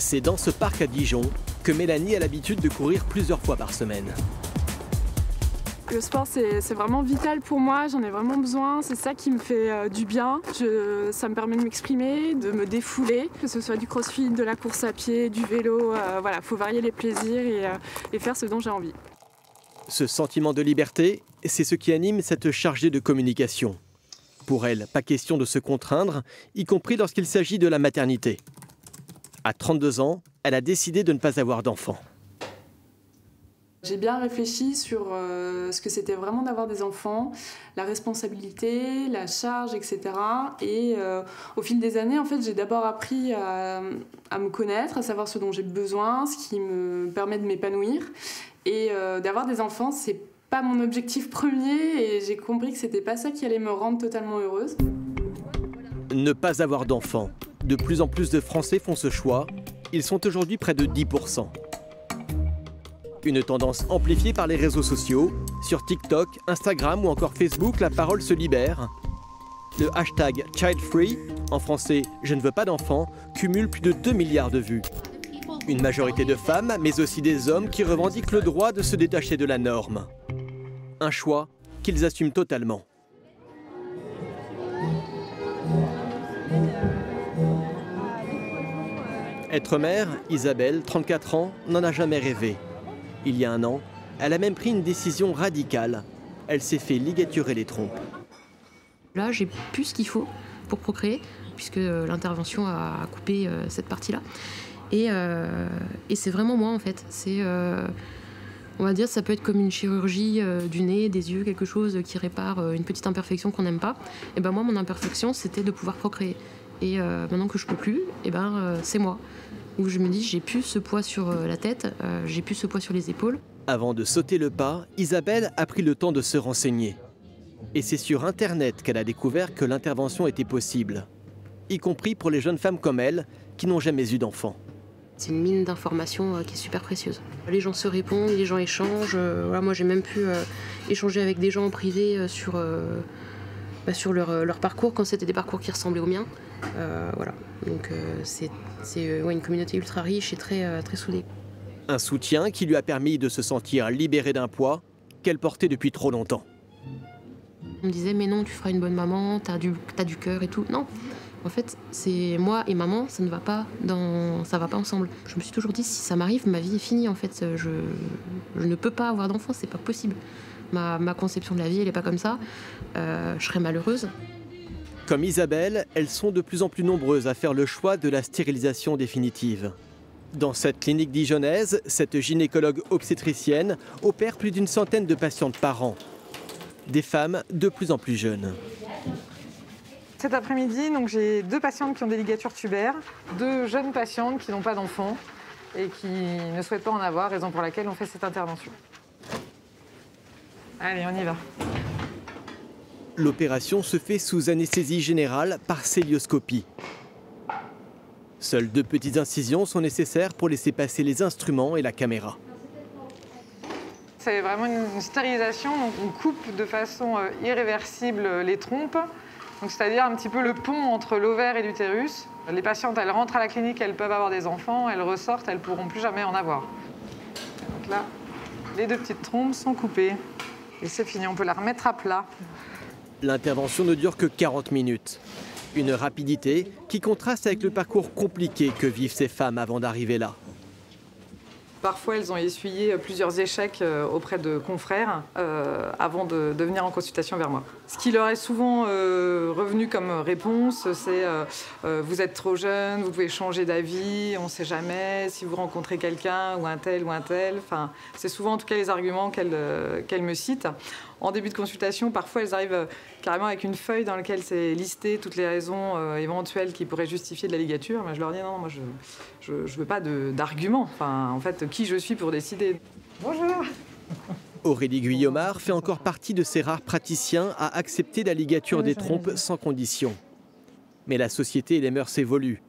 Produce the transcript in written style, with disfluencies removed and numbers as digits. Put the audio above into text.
C'est dans ce parc à Dijon que Mélanie a l'habitude de courir plusieurs fois par semaine. Le sport, c'est vraiment vital pour moi, j'en ai vraiment besoin, c'est ça qui me fait du bien. Ça me permet de m'exprimer, de me défouler, que ce soit du crossfit, de la course à pied, du vélo, voilà, faut varier les plaisirs et faire ce dont j'ai envie. Ce sentiment de liberté, c'est ce qui anime cette chargée de communication. Pour elle, pas question de se contraindre, y compris lorsqu'il s'agit de la maternité. À 32 ans, elle a décidé de ne pas avoir d'enfant. J'ai bien réfléchi sur ce que c'était vraiment d'avoir des enfants, la responsabilité, la charge, etc. Et au fil des années, en fait, j'ai d'abord appris à me connaître, à savoir ce dont j'ai besoin, ce qui me permet de m'épanouir. Et d'avoir des enfants, c'est pas mon objectif premier et j'ai compris que c'était pas ça qui allait me rendre totalement heureuse. Ne pas avoir d'enfants. De plus en plus de Français font ce choix. Ils sont aujourd'hui près de 10%. Une tendance amplifiée par les réseaux sociaux. Sur TikTok, Instagram ou encore Facebook, la parole se libère. Le hashtag ChildFree, en français « Je ne veux pas d'enfants », cumule plus de 2 milliards de vues. Une majorité de femmes, mais aussi des hommes qui revendiquent le droit de se détacher de la norme. Un choix qu'ils assument totalement. Être mère, Isabelle, 34 ans, n'en a jamais rêvé. Il y a un an, elle a même pris une décision radicale. Elle s'est fait ligaturer les trompes. Là, j'ai plus ce qu'il faut pour procréer, puisque l'intervention a coupé cette partie-là. Et c'est vraiment moi, en fait. On va dire, ça peut être comme une chirurgie du nez, des yeux, quelque chose qui répare une petite imperfection qu'on n'aime pas. Et ben moi, mon imperfection, c'était de pouvoir procréer. Et maintenant que je peux plus, et c'est moi. Où je me dis, j'ai plus ce poids sur la tête, j'ai plus ce poids sur les épaules. Avant de sauter le pas, Isabelle a pris le temps de se renseigner. Et c'est sur Internet qu'elle a découvert que l'intervention était possible, y compris pour les jeunes femmes comme elle, qui n'ont jamais eu d'enfant. C'est une mine d'informations qui est super précieuse. Les gens se répondent, les gens échangent. Voilà, moi, j'ai même pu échanger avec des gens en privé sur leur parcours, quand c'était des parcours qui ressemblaient aux miens. Voilà. Donc c'est une communauté ultra riche et très soudée. Un soutien qui lui a permis de se sentir libérée d'un poids qu'elle portait depuis trop longtemps. On me disait, mais non, tu feras une bonne maman, t'as du cœur et tout. Non, en fait, c'est moi et maman, ça va pas ensemble. Je me suis toujours dit, si ça m'arrive, ma vie est finie. En fait, je ne peux pas avoir d'enfant, c'est pas possible. Ma conception de la vie, elle est pas comme ça. Je serais malheureuse. Comme Isabelle, elles sont de plus en plus nombreuses à faire le choix de la stérilisation définitive. Dans cette clinique dijonnaise, cette gynécologue obstétricienne opère plus d'une centaine de patientes par an. Des femmes de plus en plus jeunes. Cet après-midi, j'ai 2 patientes qui ont des ligatures tubaires, 2 jeunes patientes qui n'ont pas d'enfants et qui ne souhaitent pas en avoir, raison pour laquelle on fait cette intervention. Allez, on y va. L'opération se fait sous anesthésie générale par cœlioscopie. Seules 2 petites incisions sont nécessaires pour laisser passer les instruments et la caméra. C'est vraiment une stérilisation, donc on coupe de façon irréversible les trompes, c'est-à-dire un petit peu le pont entre l'ovaire et l'utérus. Les patientes, elles rentrent à la clinique, elles peuvent avoir des enfants, elles ressortent, elles ne pourront plus jamais en avoir. Donc là, les 2 petites trompes sont coupées et c'est fini, on peut la remettre à plat. L'intervention ne dure que 40 minutes. Une rapidité qui contraste avec le parcours compliqué que vivent ces femmes avant d'arriver là. Parfois, elles ont essuyé plusieurs échecs auprès de confrères avant de venir en consultation vers moi. Ce qui leur est souvent revenu comme réponse, c'est vous êtes trop jeune, vous pouvez changer d'avis, on ne sait jamais, si vous rencontrez quelqu'un ou un tel ou un tel. Enfin, c'est souvent en tout cas les arguments qu'elles me citent. En début de consultation, parfois elles arrivent carrément avec une feuille dans laquelle c'est listé toutes les raisons éventuelles qui pourraient justifier de la ligature. Mais je leur dis non, moi je veux pas d'arguments. Enfin, en fait, qui je suis pour décider. Bonjour. Aurélie Guillaumard fait encore partie de ces rares praticiens à accepter la ligature des trompes sans condition. Mais la société et les mœurs évoluent.